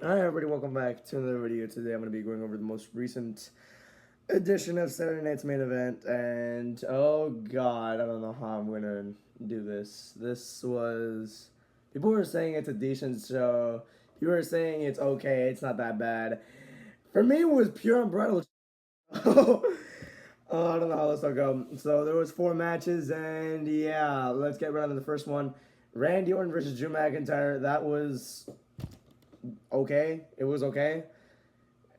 Hi everybody, welcome back to another video. Today I'm going to be going over the most recent edition of Saturday Night's Main Event, and oh god, I don't know how I'm going to do this. People were saying it's a decent show, people were saying it's okay, it's not that bad. For me, it was pure unbridled. I don't know how this will go. So there was 4 matches, and yeah, let's get right into the first one. Randy Orton versus Drew McIntyre. That was okay. It was okay.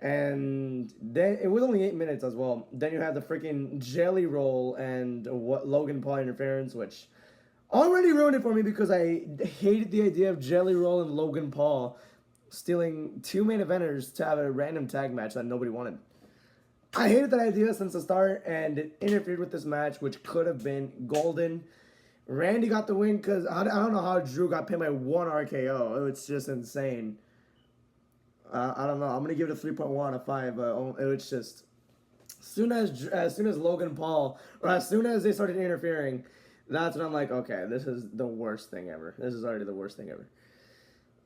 And then it was only 8 minutes as well. Then you had the freaking jelly roll and what Logan Paul interference, which already ruined it for me because I hated the idea of Jelly Roll and Logan Paul stealing 2 main eventers to have a random tag match that nobody wanted. I hated that idea since the start, and it interfered with this match, which could have been golden. Randy got the win because I don't know how Drew got pinned by one RKO. It's just insane. I don't know. I'm gonna give it a 3.1 out of 5. But it's just as soon as Logan Paul or as soon as they started interfering, that's when I'm like, okay, this is the worst thing ever. This is already the worst thing ever.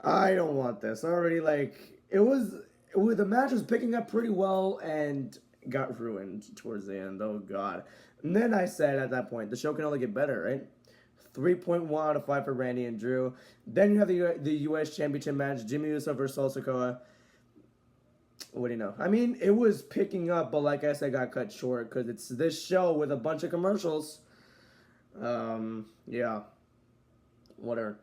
I don't want this. Already like the match was picking up pretty well and got ruined towards the end. Oh god. And then I said at that point, the show can only get better, right? 3.1 out of 5 for Randy and Drew. Then you have the U.S. Championship match, Jimmy Uso versus Sol Sikoa. What do you know? I mean, it was picking up, but like I said, got cut short because it's this show with a bunch of commercials. Yeah, whatever.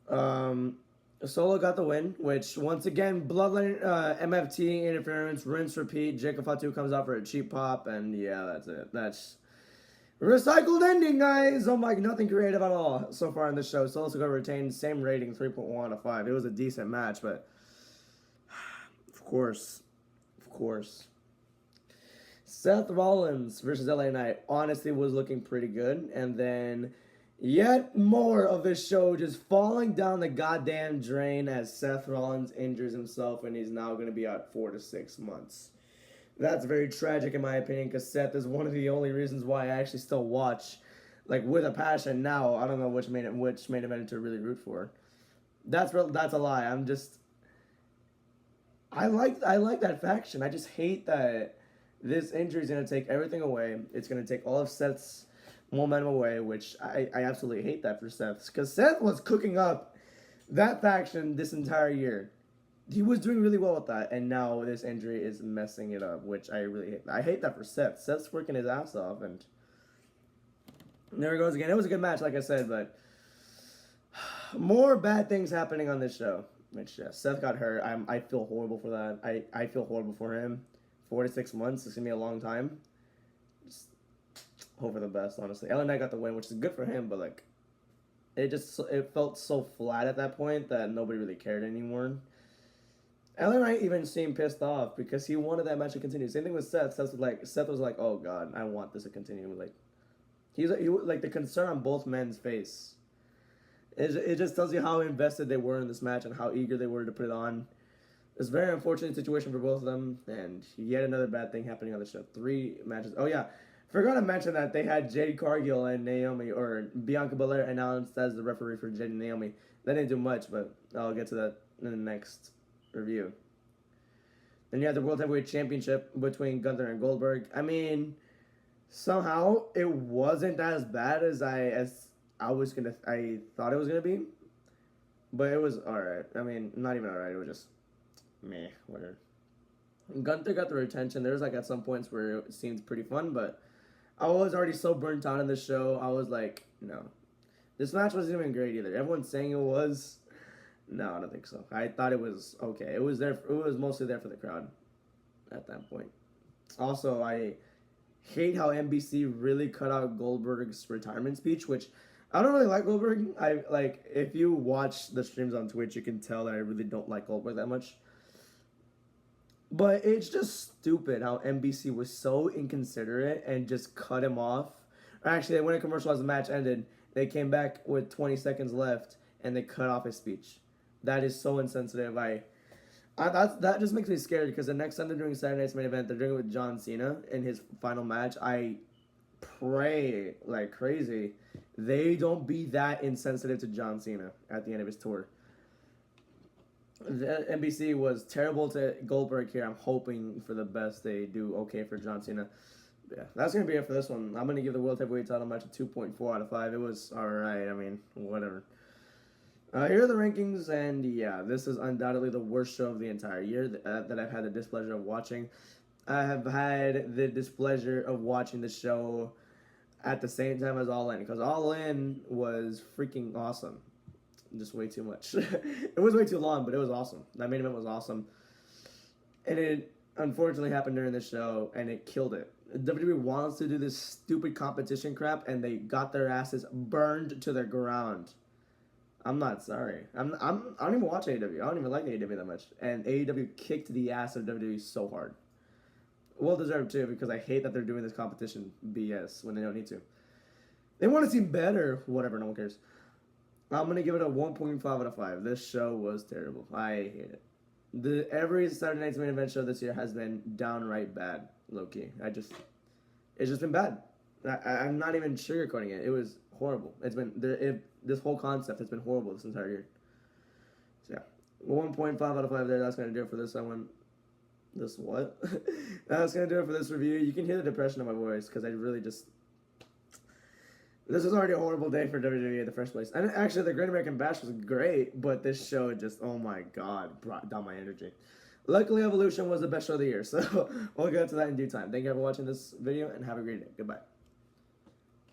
Um, Solo got the win, which once again, Bloodline MFT interference, rinse, repeat. Jacob Fatu comes out for a cheap pop, and yeah, that's it. That's recycled ending, guys. Oh my, nothing creative at all so far in this show. Solo Sikoa retained same rating, 3.1 out of 5. It was a decent match, but of course, of course. Seth Rollins versus LA Knight honestly was looking pretty good. And then yet more of this show just falling down the goddamn drain as Seth Rollins injures himself and he's now going to be out 4 to 6 months. That's very tragic in my opinion because Seth is one of the only reasons why I actually still watch like with a passion now. I don't know which main event to really root for. That's a lie. I like that faction. I just hate that this injury is going to take everything away. It's going to take all of Seth's momentum away, which I absolutely hate that for Seth. Because Seth was cooking up that faction this entire year. He was doing really well with that, and now this injury is messing it up, which I really hate. I hate that for Seth. Seth's working his ass off, and there he goes again. It was a good match, like I said, but more bad things happening on this show. Which yeah, Seth got hurt. I feel horrible for that. I feel horrible for him. 4 to 6 months. It's gonna be a long time. Just hope for the best, honestly. LA Knight got the win, which is good for him, but like, it felt so flat at that point that nobody really cared anymore. LA Knight even seemed pissed off because he wanted that match to continue. Same thing with Seth. Seth was like, oh god, I want this to continue. Like he like the concern on both men's face. It just tells you how invested they were in this match and how eager they were to put it on. It's a very unfortunate situation for both of them, and yet another bad thing happening on the show. 3 matches. Oh yeah, forgot to mention that they had Jade Cargill and Naomi, or Bianca Belair, announced as the referee for Jade and Naomi. They didn't do much, but I'll get to that in the next review. Then you have the World Heavyweight Championship between Gunther and Goldberg. I mean, somehow it wasn't as bad as I thought it was gonna be, but it was alright. I mean, not even alright. It was just meh, whatever. Gunther got the retention. There was like at some points where it seemed pretty fun, but I was already so burnt out in the show. I was like, no, this match wasn't even great either. Everyone's saying it was. No, I don't think so. I thought it was okay. It was there. It was mostly there for the crowd at that point. Also, I hate how NBC really cut out Goldberg's retirement speech, which I don't really like Goldberg. I like if you watch the streams on Twitch, you can tell that I really don't like Goldberg that much. But it's just stupid how NBC was so inconsiderate and just cut him off. Actually, they went in commercial as the match ended. They came back with 20 seconds left and they cut off his speech. That is so insensitive. That just makes me scared because the next time they're doing Saturday Night's Main Event, they're doing it with John Cena in his final match. I pray like crazy they don't be that insensitive to John Cena at the end of his tour. The NBC was terrible to Goldberg here. I'm hoping for the best. They do okay for John Cena. Yeah, that's gonna be it for this one. I'm gonna give the World Heavyweight Title match a 2.4 out of 5. It was all right. I mean, whatever. Here are the rankings, and yeah, this is undoubtedly the worst show of the entire year that I've had the displeasure of watching. I have had the displeasure of watching the show at the same time as All In, because All In was freaking awesome. Just way too much. It was way too long, but it was awesome. That main event was awesome. And it unfortunately happened during the show, and it killed it. WWE wants to do this stupid competition crap, and they got their asses burned to the ground. I'm not sorry. I don't even watch AEW. I don't even like AEW that much. And AEW kicked the ass of WWE so hard. Well deserved too, because I hate that they're doing this competition BS when they don't need to. They want to seem better. Whatever, no one cares. I'm going to give it a 1.5 out of 5. This show was terrible. I hate it. Every Saturday Night's Main Event show this year has been downright bad, low-key. It's just been bad. I'm not even sugarcoating it. It was horrible. This whole concept has been horrible this entire year. So yeah, 1.5 out of 5 there. That's going to do it for this one. This what? That's going to do it for this review. You can hear the depression in my voice because I really just... This was already a horrible day for WWE in the first place. And actually, the Great American Bash was great, but this show just, oh my god, brought down my energy. Luckily, Evolution was the best show of the year, so we'll get to that in due time. Thank you for watching this video, and have a great day. Goodbye.